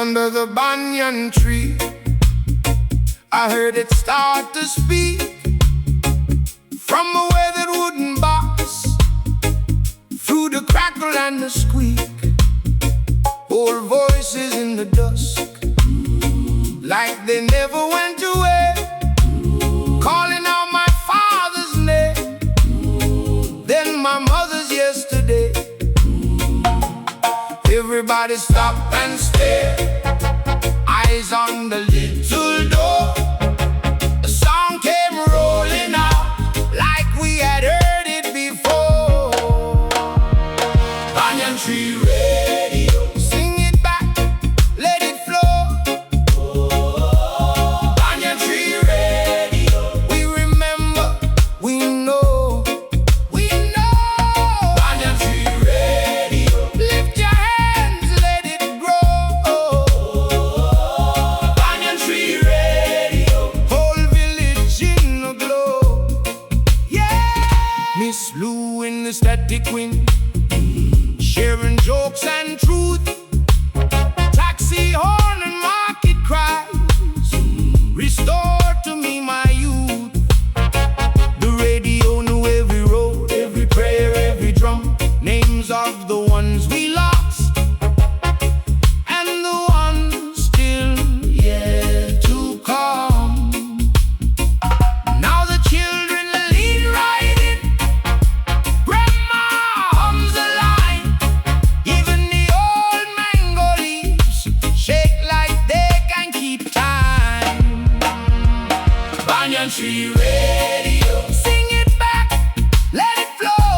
Under the banyan tree, I heard it start to speak from a weathered wooden box, through the crackle and the squeak. Old voices in the dusk, like they never went away, calling out my father's name, then my mother's yesterday. Everybody stop and stare, eyes on the little door. A song came rolling out like we had heard it before. Banyan tree radio, sing it back, let it flow. Banyan tree radio, we remember, we know, we know. Banyan tree radio, lift your hands, let it grow. Banyan tree radio, whole village in a glow. Yeah, Miss Lou in the static wind, sharing jokes and truth. Taxi horn and market cries restore to me my youth. The radio knew every road, every prayer, every drum, names of the ones we lost and the ones still yet to come. Now the children lead right in, grandma hums a line, even the old mango leaves shake like they can keep time. Banyan tree radio, sing it back, let it flow.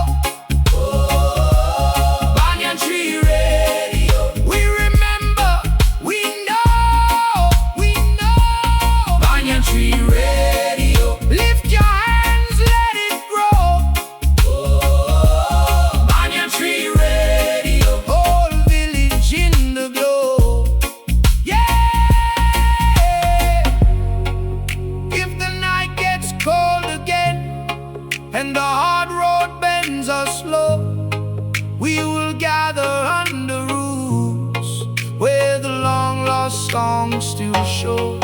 Banyan tree radio, we remember, we know, we know. Banyan tree radio, lift your hands, let it grow. Banyan tree radio, whole village in the glow. Yeah. If the night gets cold again and the hard road bends us slow, we will gather under roofs where the long lost songs still show.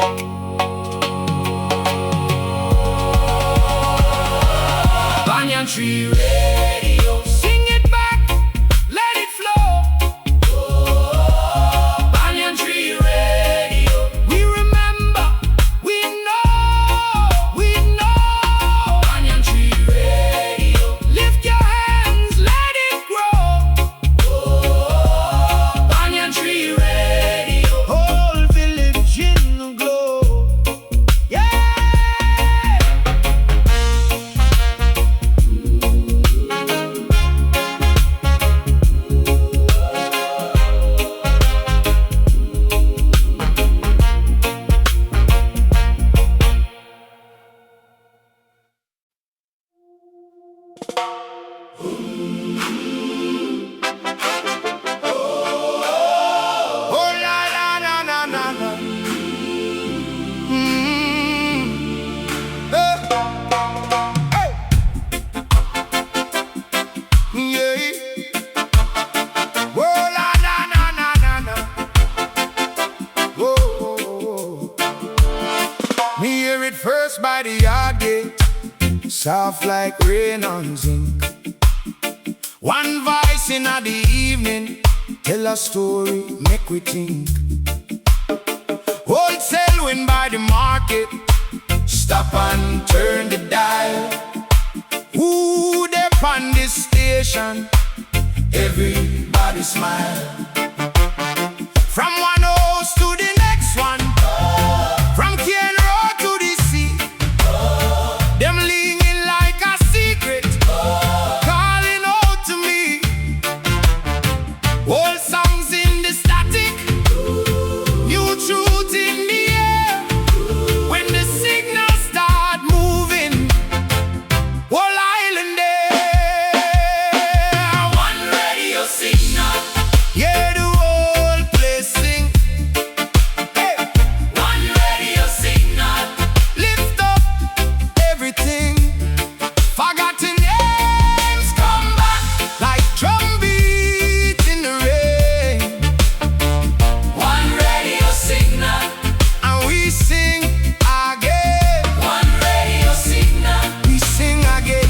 Banyan tree radio, sing it back, let it flow. Banyan tree radio, we remember, we know, we know. Banyan tree radio, lift your hands, let it grow. Banyan tree radio, whole village in the glow. Yeah. Oh la la la la la la. Hey. Yeah. Oh la la la la la la. Whoa. Me hear it first by the yard gate, soft like rain on zinc. One voice in the evening tell a story, make we think. Wholesale win by the market, stop and turn the dial. Who there on this station? Everybody smile. From one house to the next one, from Cane Road to the sea, them leaning like a secret, calling out to me. Old songs in the static, new truth in the air. When the signals start moving, whole island there. One radio signal, yeah, the whole place sing. sing again. One radio signal. We sing again.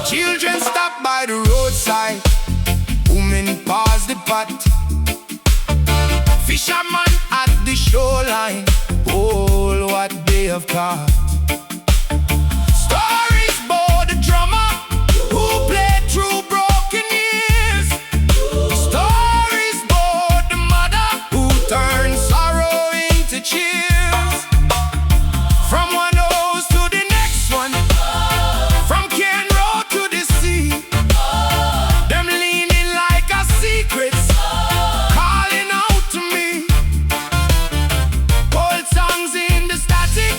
Children stop by the roadside, women pass the pot, fisherman at the shoreline, oh, what they have caught. Stories about the drummer who played through broken years. Stories about the mother who turned sorrow into cheers. From one nose to the next one, from Ken Road to the sea, them leaning like a secret, calling out to me. Old songs in the static,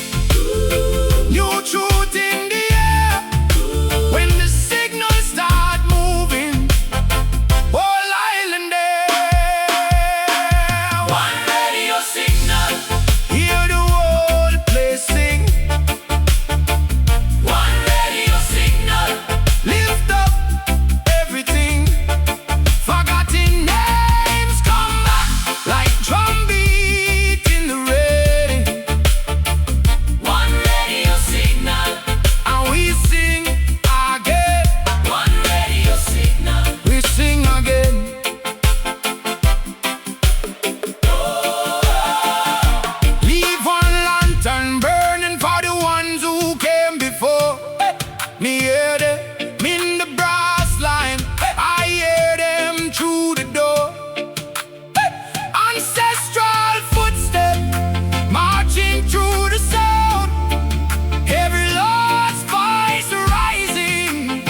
new truth in the air. When the signals start moving, whole island there. One radio signal. Hear the whole place sing. One radio signal. Lift up everything. Forgotten names come back like drum beat in the rain. One radio signal. And we sing again. One radio signal. We sing again. Leave one lantern burning for the ones who came before. Me hear them in the brass line, I hear them through the door. Ancestral footsteps marching through the sound. Every lost voice rising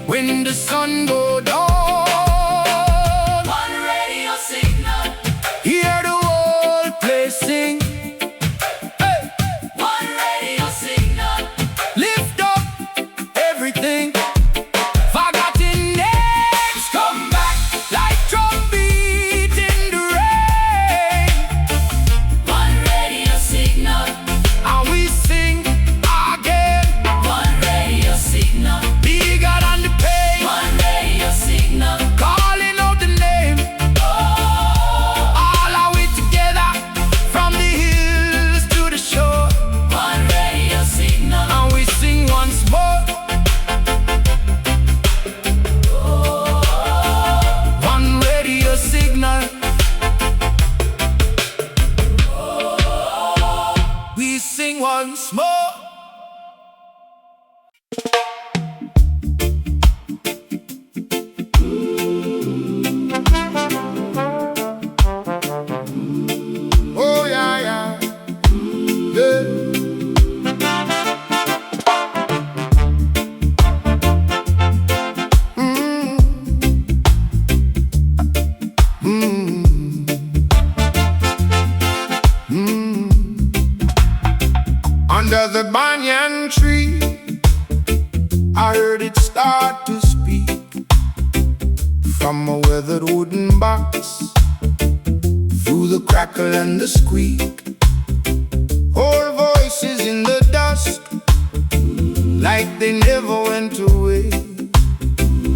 when the sun go down. One radio signal. Hear the whole place sing. Hey! One radio signal. Lift up everything. Forgotten names come back like drum beat in the rain. One radio signal. And we sing again. One radio signal. Bigger than the pain, One radio signal. calling out the name. All are we together, from the hills to the shore. One radio signal. And we sing once more. One radio signal. We sing once more. Oh yeah, yeah, yeah. Under the banyan tree, I heard it start to speak from a weathered wooden box, through the crackle and the squeak. Whole voices in the dusk, like they never went away,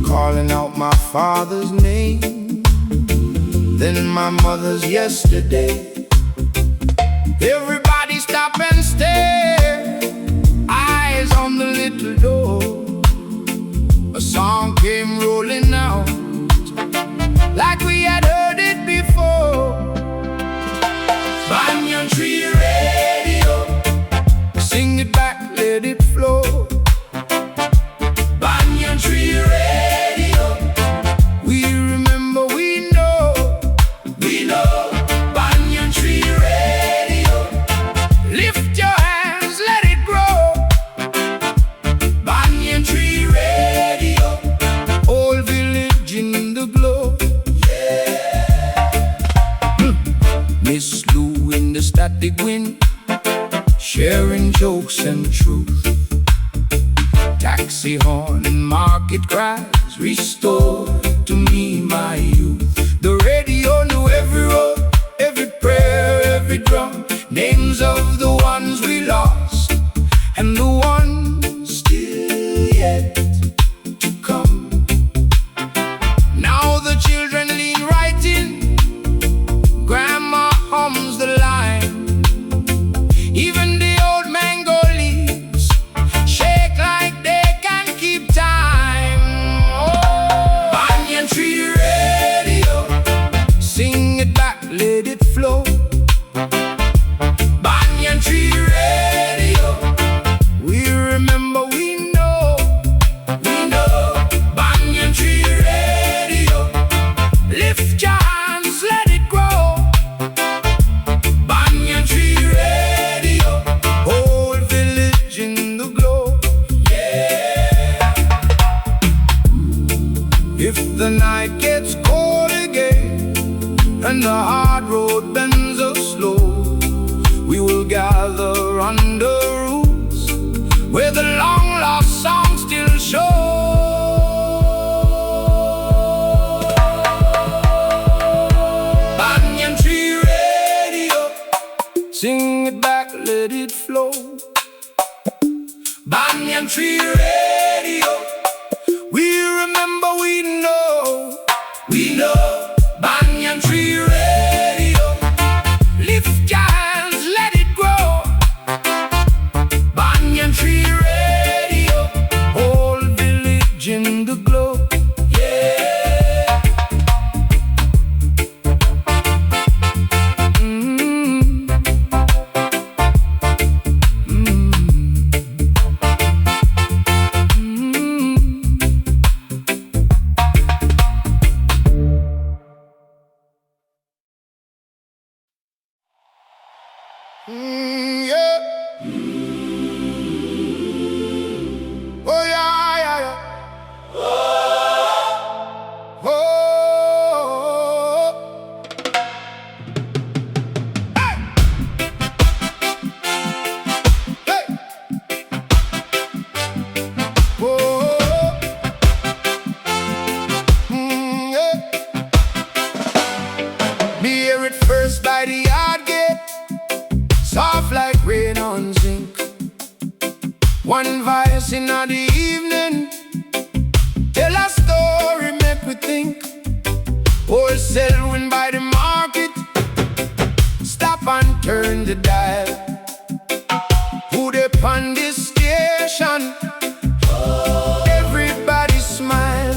calling out my father's name, then my mother's yesterday. Everybody stop and stare, eyes on the little door. A song came rolling out, like we had heard it before. Banyan tree radio, sing it back, let it flow. Banyan tree radio, we remember, we know. Banyan tree radio, lift your hands, let it grow. Banyan tree radio, whole village in the glow. Miss Lou in the static wind, sharing jokes and truth. Taxi horn and market cries restored to me my youth. The radio knew every road, every prayer, every drum, names of the ones we lost and the ones still yet to come. Now the children lean right in, back, let it flow. Banyan tree radio. We remember, we know. Banyan tree radio. Lift your hands, let it grow. Banyan tree radio. Whole village in the glow. Yeah. If the night gets cold again and the hard road bends us slow, we will gather under roots where the long-lost song still shows. Banyan tree radio. Sing it back, let it flow. Banyan tree radio. We remember, we know. Banyan tree radio. Lift your hands, let it grow. Banyan tree radio. Whole village in the glow. Yeah. Yeah. Oh yeah, yeah, yeah. Oh. Hey. Hey. Oh. Yeah. Me hear it first by the yard gate, soft like rain on zinc. One voice in the evening tell a story, make we think. Wholesale win by the market, stop and turn the dial. Who they on this station? Everybody smile.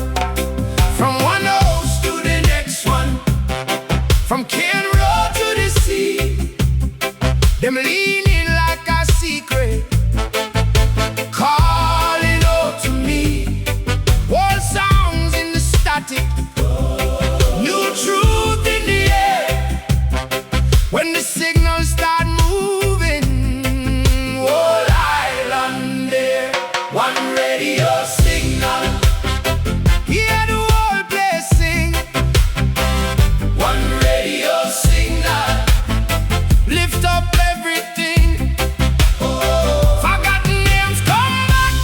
From one house to the next one, from Ken Road to the sea. Them leaning like a secret, calling out to me. All sounds in the static, new truth in the air. When the signals start moving, whole island there. One radio signal, hear the whole place sing. One radio signal, lift up everything. Forgotten names come back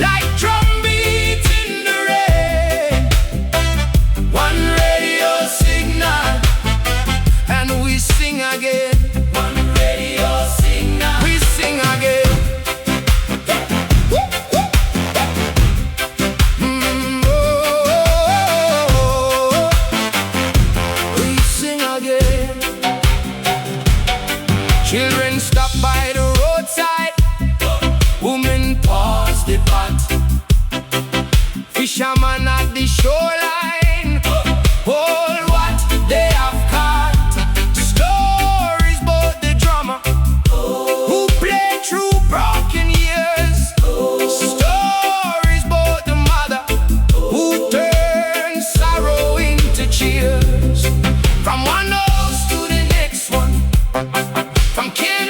like drumbeats in the rain. One radio signal, and we sing again. One radio signal, we sing again. We sing again. Children stop by the roadside, women pause the pot. Fisherman at the shoreline, all what they have caught. Stories about the drummer who played through broken years. Stories about the mother who turned sorrow into cheers. From one house to the next one, from Ken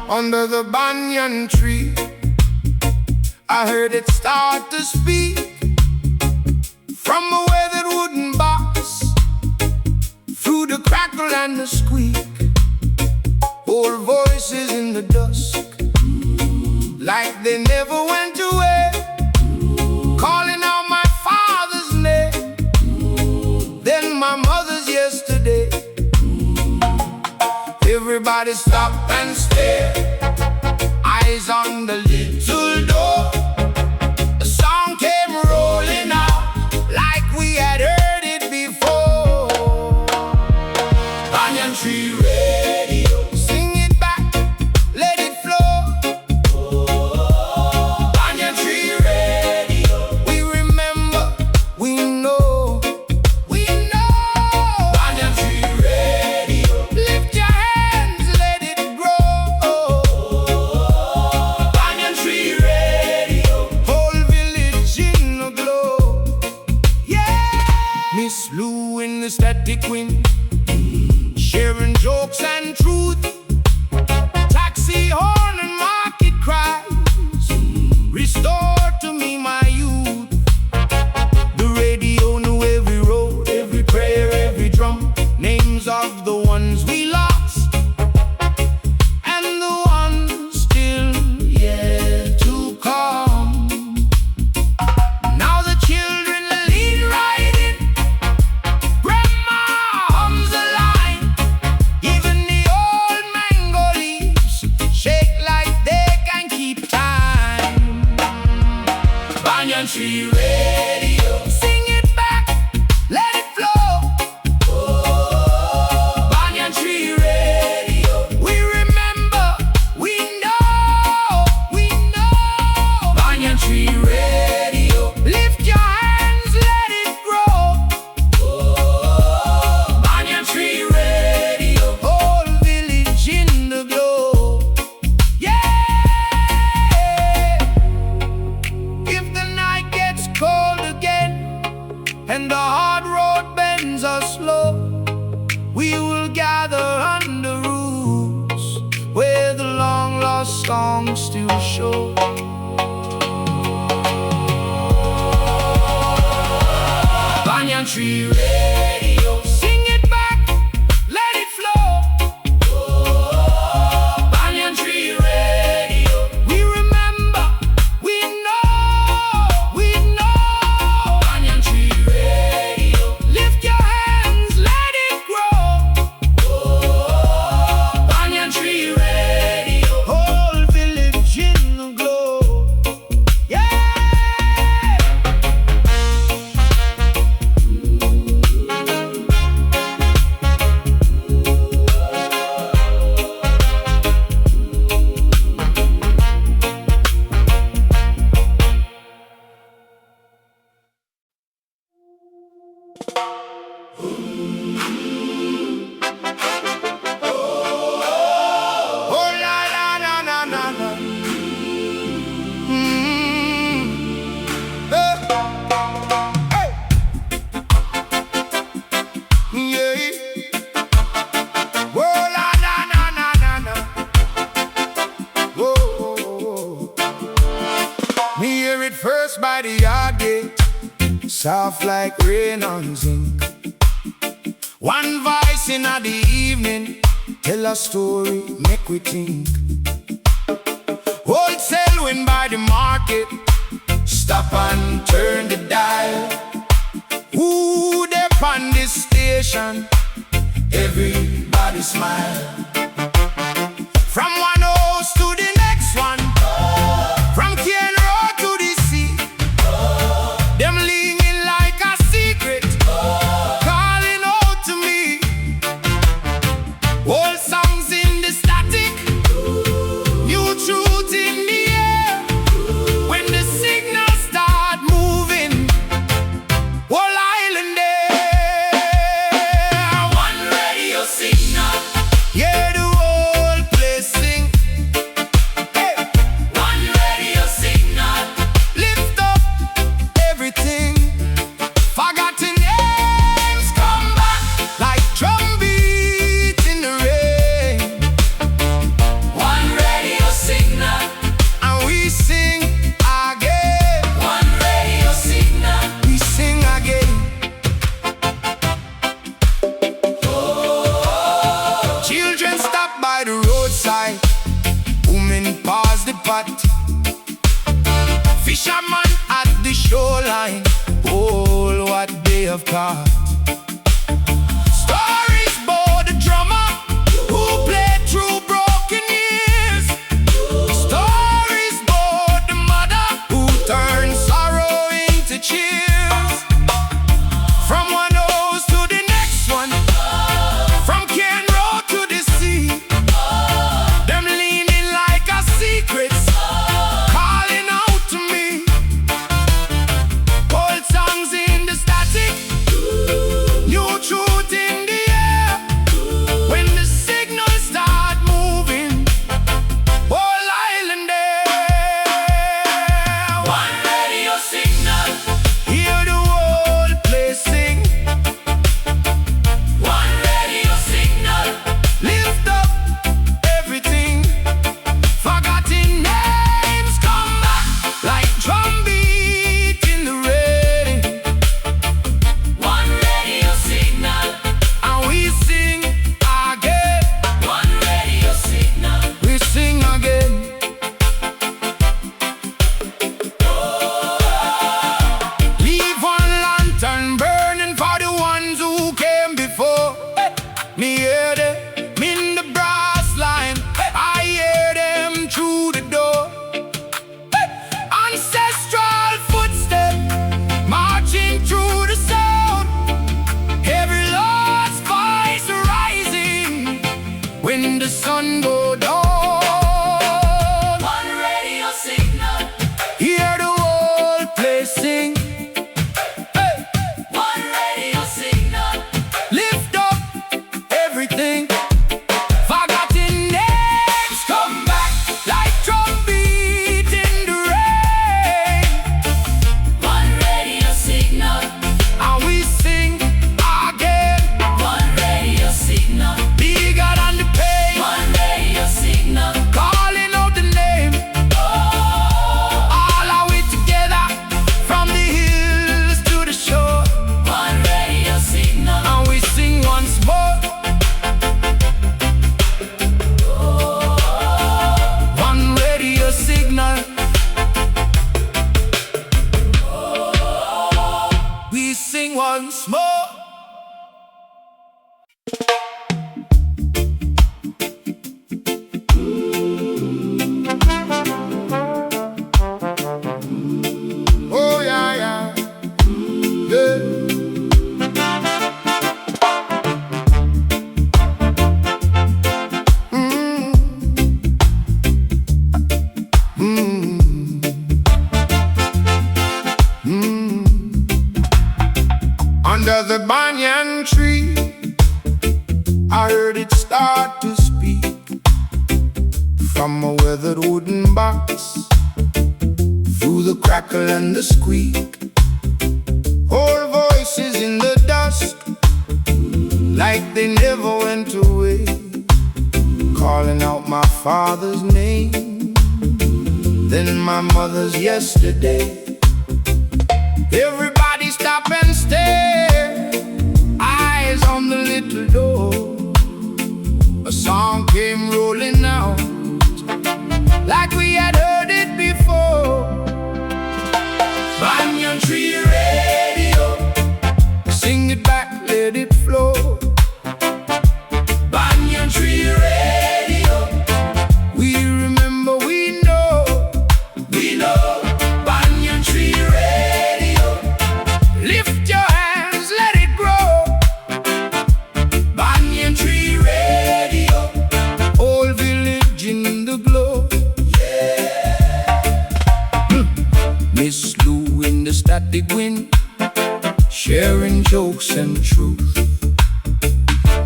under the banyan tree. I heard it start to speak from a weathered wooden box, through the crackle and the squeak. Old voices in the dusk, like they never went away, calling out my father's name, then my mother's yesterday. Everybody stop and stare, eyes on the little door. A song came rolling out like we had heard it before. Banyan tree radio, sing it back, let it flow. Banyan tree radio, we remember, we know, we know. Banyan tree radio, lift your hands, let it grow. Banyan tree radio, whole village in a glow. Yeah, Miss Lou in the static wind, sharing jokes and truth. Taxi horn and market cries, restore to me my youth. The radio knew every road, every prayer, every drum, names of the ones we lost, and the ones still yet to come. Now the children lead right in, grandma hums a line, even the old mango leaves shake like they can keep time. Banyan tree radio, sing it back, let it flow. Banyan tree radio, we remember, we know, we know. Banyan tree radio, lift your hands, let it grow. Banyan tree radio, whole village in the glow. Yeah. If the night gets cold again and the hard road bends us slow, we will gather under roofs where the long lost songs still show. Banyan tree radio, sing it back, let it flow. Banyan tree radio, we remember, we know, we know. Banyan tree radio, lift your hands, let it grow. Banyan tree radio, whole village in the glow. Yeah. Oh la la la la la la. Hey. Yeah. Oh la la la la la la. Oh. Me hear it first by the yard gate, soft like rain on zinc. One voice in the evening, tell a story, make we think. Wholesale win by the market, stop and turn the dial. Who they on this station? Everybody smile. From one house to the next one, from Cane Road to the sea, them leaning like a secret, calling out to me. Old songs in the static, new truth in the air. When the signals start moving, whole island there. One radio signal, Yeah, have caught. Stories about the drummer who played through broken years. Stories about the mother who turned sorrow into cheers. From one nose to the next one, from Ken Road to the sea, them leaning like a secret, calling out to me. Old songs in the static, new truth in the air. When the signals start moving, whole island there. One radio signal, Hear the whole place sing. one radio signal, Lift up everything. Forgotten names come back like drumbeat in the rain. one radio signal, And we sing again. one radio signal. We sing again. Leave one lantern burning for the ones who came before. Me hear them in the brass line. I hear them through the door. Ancestral footsteps marching through the sound. Every Lord's voice rising when the sun go down. One radio signal, Hear the whole place sing. one radio signal, Lift up everything. Forgotten names come back like drumbeat in the rain. one radio signal, And we sing again. one radio signal, Bigger than the pain, one radio signal. calling out the name. All are we together from the hills to the shore. One radio signal, And we sing once more. One radio signal. We sing once more. Oh yeah, yeah, yeah. Under the banyan tree, I heard it start to speak from a weathered wooden box, through the crackle and the squeak. Whole voices in the dusk, like they never went away, calling out my father's name, then my mother's yesterday. Everybody stop and stare, eyes on the little door. A song came rolling out, like we had heard it before. Banyan tree radio, sing it back, let it flow. Banyan tree radio, we remember, we know. Banyan tree radio, lift your hands, let it grow. Banyan tree radio, whole village in the glow. Miss Lou in the static wind, sharing jokes and truth.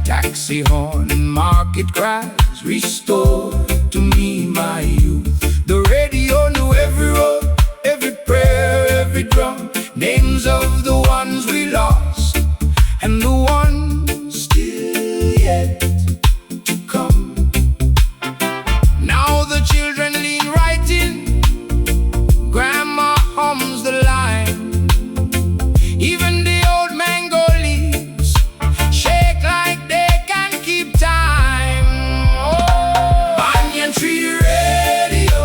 Taxi horn and market cries restore to me my youth. The radio knew every road, every prayer, every drum, names of the ones we lost and the ones still yet to come. Now the children lean right in, grandma hums the line. Even the old mango leaves shake like they can keep time. Oh, banyan tree radio,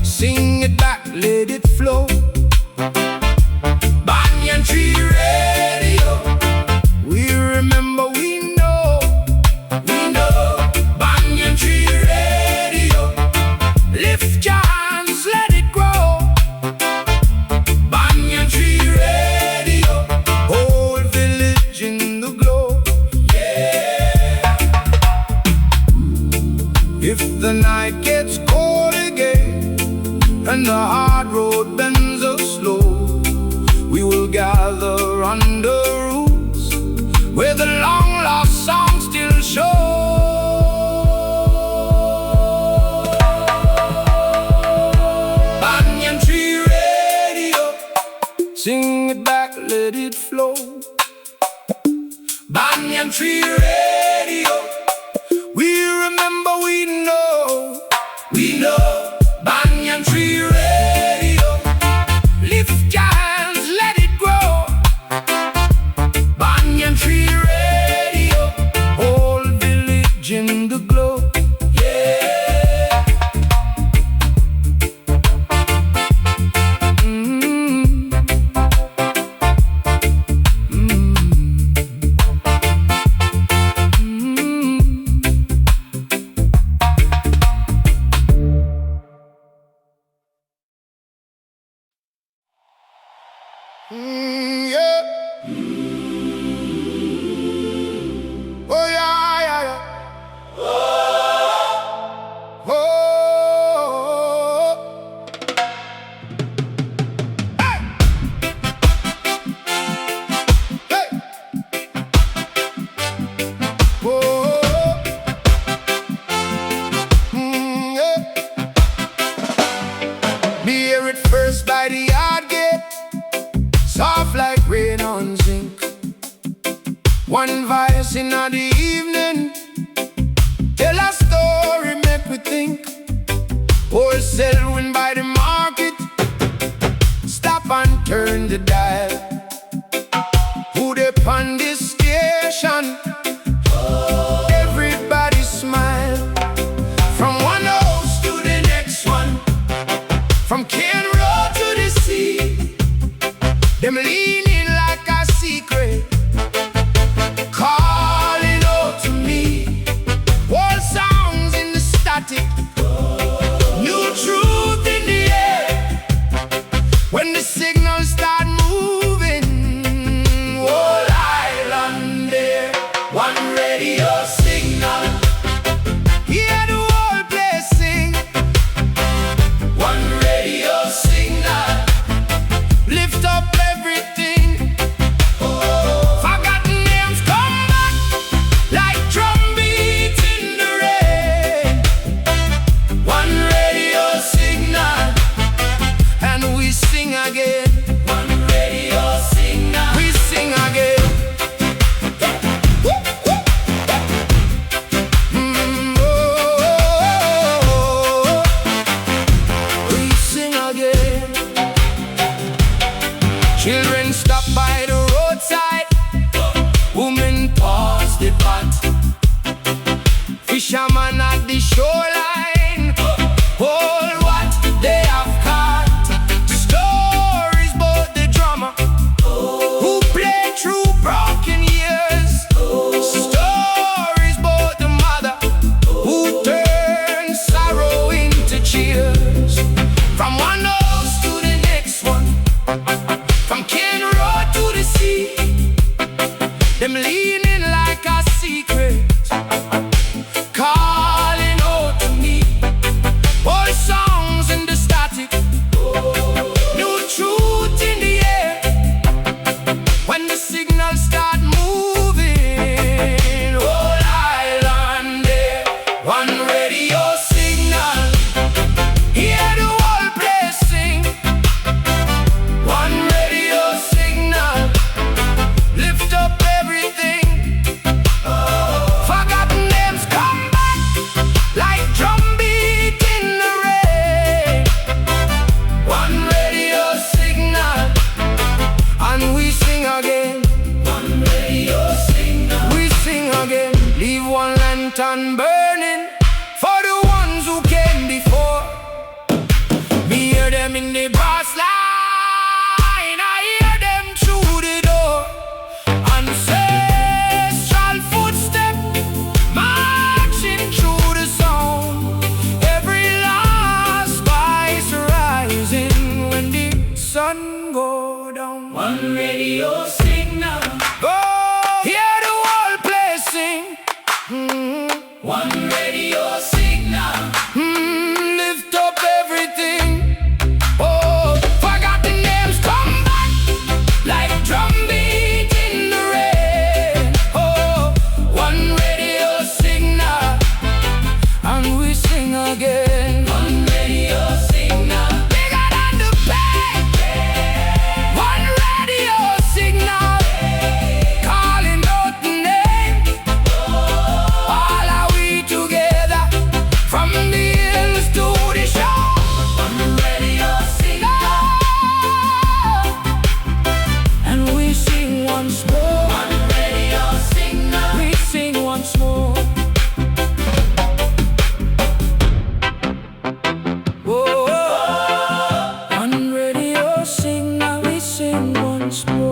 sing it back, let it flow. Banyan tree radio, where the long lost song still shows. Banyan tree radio, sing it back, let it flow. Banyan tree radio, we remember, we know, we know. Banyan tree radio, lift your hands, let it grow. Banyan tree radio, whole village in the glow. Yeah. Yeah. Oh yeah, yeah, yeah. Oh. Hey. Hey. Oh. Yeah. Me hear it first by the yard gate, soft like rain on zinc. One voice in the evening, tell a story, make me think. Wholesale win by the market, stop and turn the dial. Who they on this station? Everybody smile. From one house to the next one, from Cane Road to the sea. Them leaning like a secret, calling out to me. All songs in the static, new truth in the air. When the signals start moving, whole island there. One radio signal, hear the whole place sing. One radio signal, lift up everything. Forgotten names come back like drum beats in the rain. One radio signal, and we sing again. One radio signal, we sing again. We sing again. Children stop by the roadside, women pause the pot. Fisherman at the shoreline, all what they have caught. Stories about the drummer who played through broken years. Stories about the mother who turned sorrow into cheers. From one house to the next one, from Cane Road to the sea. Them leaning like a secret, calling out to me. All songs in the static, new truth in the air. When the signals start moving, whole island there. One radio signal, hear the whole place sing. One radio signal, lift up everything. Forgotten names come back like drum beat in the rain. One radio signal, and we sing again. One radio signal, we sing again. Leave one lantern burning for the ones who came before. Me hear them in the brass line, I hear them through the door. Ancestral footstep marching through the sound. Every last voice rising when the sun go down. One radio signal, oh, hear the whole place sing. One signal, we sing once more.